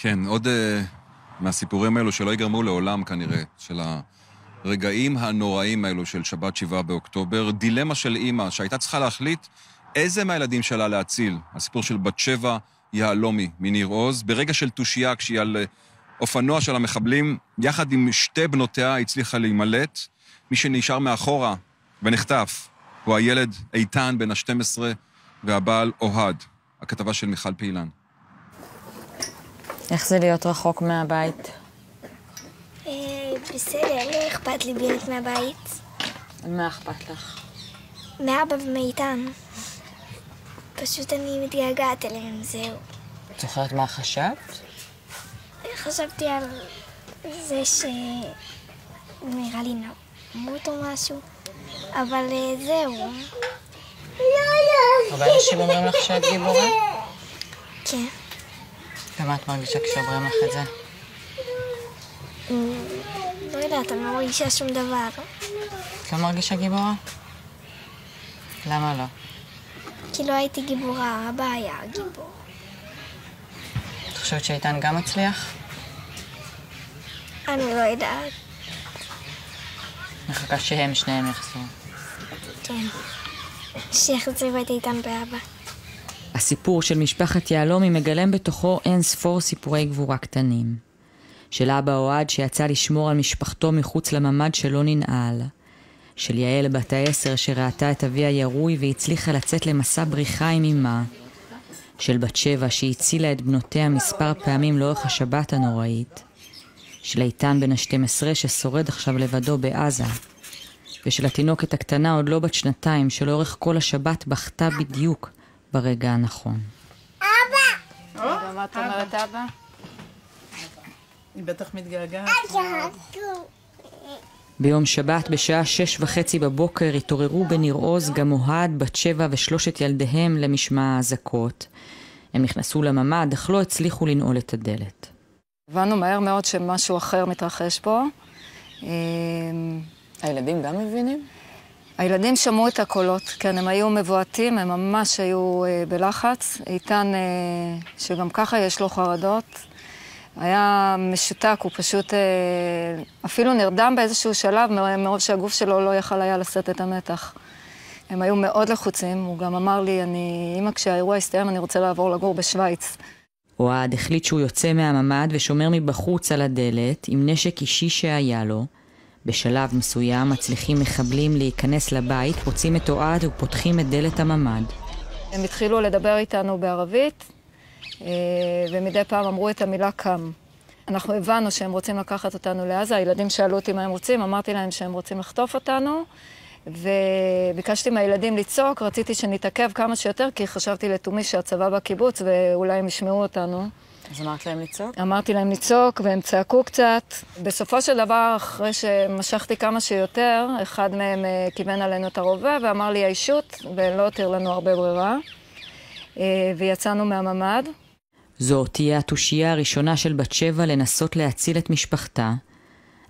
כן, עוד מהסיפורים האלו שלא יגרמו לעולם כנראה, של הרגעים הנוראים האלו של שבת 7 באוקטובר, דילמה של אמא שהייתה צריכה להחליט איזה מהילדים שלה להציל. הסיפור של בת 7 יהלומי מניר עוז, ברגע של תושייה כשהיא על אופנוע של המחבלים, יחד עם שתי בנותיה הצליחה להימלט. מי שנשאר מאחורה ונחטף הוא הילד איתן בן ה-12 והבעל אוהד. הכתבה של מיכל פעילן. איך זה להיות רחוק מהבית? בסדר, לא אכפת לי להיות מהבית. מה אכפת לך? מאבא ומאיתן. פשוט אני מתגעגעת אליהם, זהו. את זוכרת מה חשבת? חשבתי על זה נראה לי נמות או משהו, אבל זהו. הרבה אנשים אומרים לך שאת גיבורה? כן. ומה את מרגישה כשאומרים לך את זה? לא יודעת, אני לא מרגישה שום דבר. את לא מרגישה גיבורה? למה לא? כי לא הייתי גיבורה, אבא היה גיבור. את חושבת שאיתן גם מצליח? אני לא יודעת. מחכה שהם שניהם יחזרו. כן. שיחזרו את איתן ואבא. הסיפור של משפחת יהלומי מגלם בתוכו אין ספור סיפורי גבורה קטנים. של אבא אוהד שיצא לשמור על משפחתו מחוץ לממד שלא ננעל. של יעל בת ה10 שראתה את אביה ירוי והצליחה לצאת למסע בריחה עם אמה. של בת 7 שהצילה את בנותיה מספר פעמים לאורך השבת הנוראית. של איתן בן ה12 ששורד עכשיו לבדו בעזה. ושל התינוקת הקטנה עוד לא בת 2 שלאורך כל השבת בכתה בדיוק ברגע הנכון. אבא! מה את אומרת אבא? היא בטח מתגעגעת. ביום שבת בשעה 6:30 בבוקר התעוררו בניר עוז גם אוהד, בת 7 ושלושת ילדיהם למשמע האזעקות. הם נכנסו לממ"ד, אך לא הצליחו לנעול את הדלת. הבנו מהר מאוד שמשהו אחר מתרחש פה. הילדים גם מבינים? הילדים שמעו את הקולות, כן, הם היו מבועטים, הם ממש היו בלחץ. איתן, שגם ככה יש לו חרדות, היה משותק, הוא פשוט אפילו נרדם באיזשהו שלב, מרוב שהגוף שלו לא יכל היה לשאת את המתח. הם היו מאוד לחוצים, הוא גם אמר לי, אמא, כשהאירוע הסתיים, אני רוצה לעבור לגור בשוויץ. אוהד החליט שהוא יוצא מהממ"ד ושומר מבחוץ על הדלת עם נשק אישי שהיה לו. בשלב מסוים מצליחים מחבלים להיכנס לבית, פוצעים את אוהד ופותחים את דלת הממ"ד. הם התחילו לדבר איתנו בערבית, ומדי פעם אמרו את המילה קם. אנחנו הבנו שהם רוצים לקחת אותנו לעזה, הילדים שאלו אותי מה הם רוצים, אמרתי להם שהם רוצים לחטוף אותנו, וביקשתי מהילדים לצעוק, רציתי שנתעכב כמה שיותר, כי חשבתי לתומי שהצבא בקיבוץ ואולי הם ישמעו אותנו. אז אמרת להם לצעוק? אמרתי להם לצעוק, והם צעקו קצת. בסופו של דבר, אחרי שמשכתי כמה שיותר, אחד מהם כיוון עלינו את הרובה ואמר לי הישות, ולא הותיר לנו הרבה ברירה. ויצאנו מהממ"ד. זו תהיה התושייה הראשונה של בת 7 לנסות להציל את משפחתה.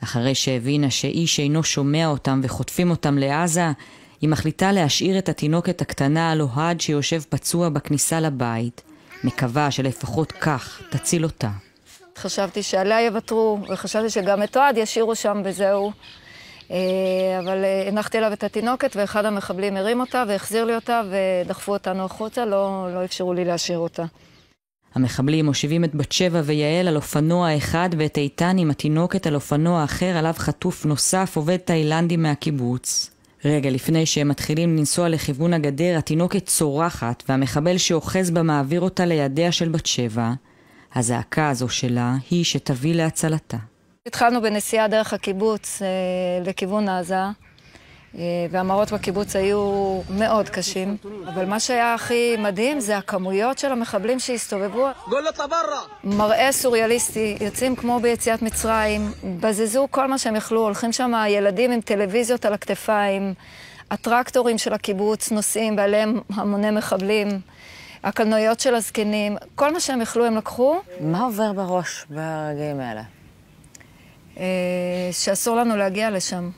אחרי שהבינה שאיש אינו שומע אותם וחוטפים אותם לעזה, היא מחליטה להשאיר את התינוקת הקטנה על אוהד שיושב פצוע בכניסה לבית. מקווה שלפחות כך תציל אותה. חשבתי שעליה יוותרו, וחשבתי שגם את אוהד ישאירו שם וזהו. אבל הנחתי אליו את התינוקת, ואחד המחבלים הרים אותה והחזיר לי אותה, ודחפו אותנו החוצה, לא אפשרו לי להשאיר אותה. המחבלים מושיבים את בת 7 ויעל על אופנוע אחד, ואת איתן עם התינוקת על אופנוע אחר, עליו חטוף נוסף, עובד תאילנדי מהקיבוץ. רגע לפני שהם מתחילים לנסוע לכיוון הגדר, התינוקת צורחת, והמחבל שאוחז בה מעביר אותה לידיה של בת 7. הזעקה הזו שלה היא שתביא להצלתה. התחלנו בנסיעה דרך הקיבוץ לכיוון עזה, והמראות בקיבוץ היו מאוד קשים. אבל מה שהיה הכי מדהים זה הכמויות של המחבלים שהסתובבו. מראה סוריאליסטי, יוצאים כמו ביציאת מצרים, בזזו כל מה שהם יכלו, הולכים שם ילדים עם טלוויזיות על הכתפיים, הטרקטורים של הקיבוץ נוסעים ועליהם המוני מחבלים, הקלנועיות של הזקנים, כל מה שהם יכלו הם לקחו. מה עובר בראש ברגעים האלה? שאסור לנו להגיע לשם.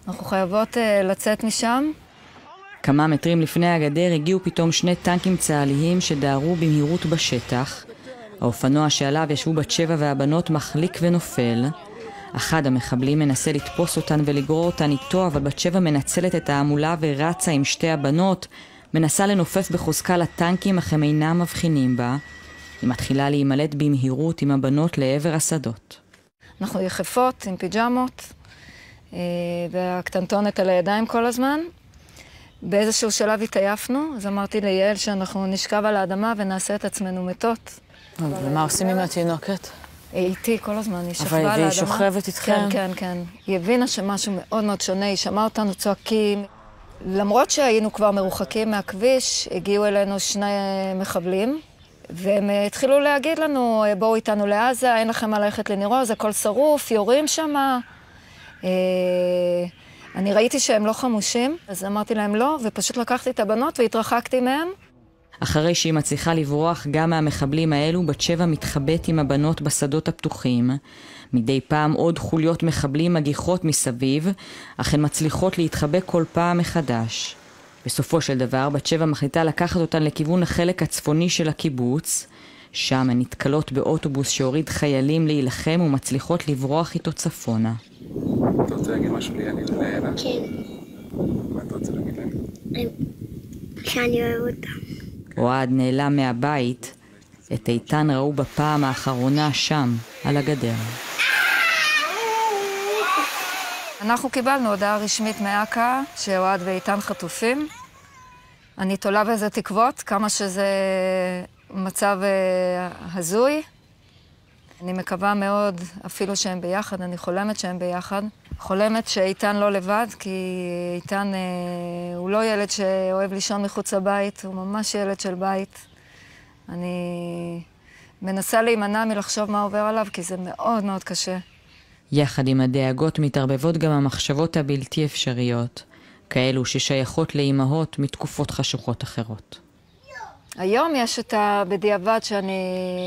אנחנו חייבות לצאת משם. כמה מטרים לפני הגדר הגיעו פתאום 2 טנקים צהליים שדהרו במהירות בשטח. האופנוע שעליו ישבו בת שבע והבנות מחליק ונופל. אחד המחבלים מנסה לתפוס אותן ולגרור אותן איתו, אבל בת שבע מנצלת את העמולה ורצה עם שתי הבנות, מנסה לנופף בחוזקה לטנקים, אך הם אינם מבחינים בה. היא מתחילה להימלט במהירות עם הבנות לעבר השדות. אנחנו יחפות עם פיג'מות, והקטנטונת על הידיים כל הזמן. באיזשהו שלב התעייפנו, אז אמרתי ליעל שאנחנו נשכב על האדמה ונעשה את עצמנו מתות. ומה עושים עם התינוקת? היא איתי כל הזמן, היא שכבה על האדמה. והיא שוכבת איתכם? כן, כן, כן. היא הבינה שמשהו מאוד מאוד שונה, היא שמעה אותנו צועקים. למרות שהיינו כבר מרוחקים מהכביש, הגיעו אלינו שני מחבלים, והם התחילו להגיד לנו, בואו איתנו לעזה, אין לכם מה ללכת לניר עוז, הכל שרוף, יורים שמה. אני ראיתי שהם לא חמושים, אז אמרתי להם לא, ופשוט לקחתי את הבנות והתרחקתי מהם. אחרי שהיא מצליחה לברוח גם מהמחבלים האלו, בת שבע מתחבאת עם הבנות בשדות הפתוחים. מדי פעם עוד חוליות מחבלים מגיחות מסביב, אך הן מצליחות להתחבא כל פעם מחדש. בסופו של דבר, בת שבע מחליטה לקחת אותן לכיוון החלק הצפוני של הקיבוץ. שם הן נתקלות באוטובוס שהוריד חיילים להילחם ומצליחות לברוח איתו צפונה. אתה רוצה להגיד משהו לי, אני ולאלה? כן. מה אתה רוצה להגיד להם? שאני אוהב אותם. אוהד נעלם מהבית, את איתן ראו בפעם האחרונה שם, על הגדר. אנחנו קיבלנו הודעה רשמית מאק"א שאוהד ואיתן חטופים. אני תולה בזה תקוות, כמה שזה מצב הזוי. אני מקווה מאוד אפילו שהם ביחד, אני חולמת שהם ביחד. חולמת שאיתן לא לבד, כי איתן הוא לא ילד שאוהב לישון מחוץ לבית, הוא ממש ילד של בית. אני מנסה להימנע מלחשוב מה עובר עליו, כי זה מאוד מאוד קשה. יחד עם הדאגות מתערבבות גם המחשבות הבלתי אפשריות, כאלו ששייכות לאימהות מתקופות חשוכות אחרות. היום יש את הבדיעבד שאני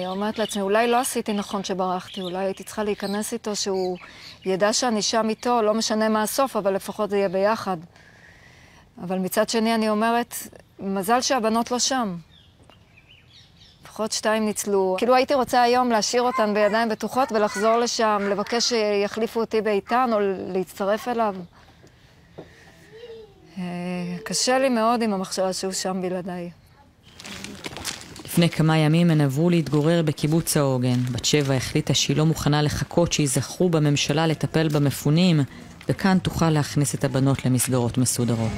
אומרת לעצמי, אולי לא עשיתי נכון שברחתי, אולי הייתי צריכה להיכנס איתו, שהוא ידע שאני שם איתו, לא משנה מה הסוף, אבל לפחות זה יהיה ביחד. אבל מצד שני אני אומרת, מזל שהבנות לא שם. לפחות 2 ניצלו. כאילו הייתי רוצה היום להשאיר אותן בידיים בטוחות ולחזור לשם, לבקש שיחליפו אותי באיתן או להצטרף אליו. קשה לי מאוד עם המחשבה שהוא שם בלעדיי. לפני כמה ימים הן עברו להתגורר בקיבוץ העוגן. בת שבע החליטה שהיא לא מוכנה לחכות שיזכרו בממשלה לטפל במפונים, וכאן תוכל להכניס את הבנות למסגרות מסודרות.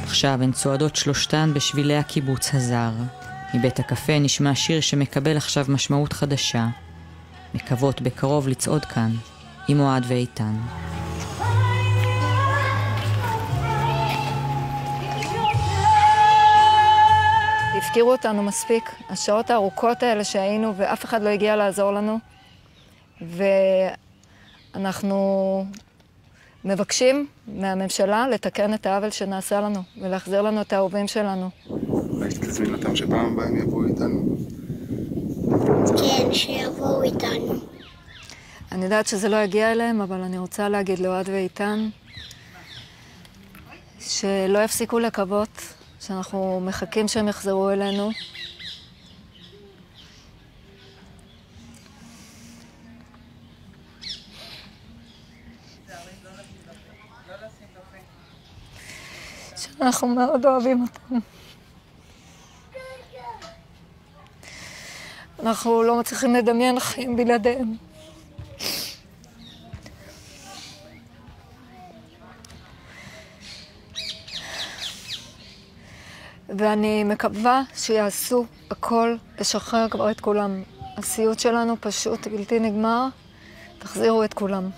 עכשיו הן צועדות שלושתן בשבילי הקיבוץ הזר. מבית הקפה נשמע שיר שמקבל עכשיו משמעות חדשה. מקוות בקרוב לצעוד כאן, עם אוהד ואיתן. הפקירו אותנו מספיק, השעות הארוכות האלה שהיינו ואף אחד לא הגיע לעזור לנו. ואנחנו מבקשים מהממשלה לתקן את העוול שנעשה לנו ולהחזיר לנו את האהובים שלנו. אולי תזמין אותם שפעם הבאה הם יבואו איתנו. כן, שיבואו איתנו. אני יודעת שזה לא יגיע אליהם, אבל אני רוצה להגיד לאוהד ואיתן שלא יפסיקו לקוות, שאנחנו מחכים שהם יחזרו אלינו. שאנחנו מאוד אוהבים אותם. אנחנו לא מצליחים לדמיין חיים בלעדיהם. ואני מקווה שיעשו הכל לשחרר כבר את כולם. הסיוט שלנו פשוט בלתי נגמר, תחזירו את כולם.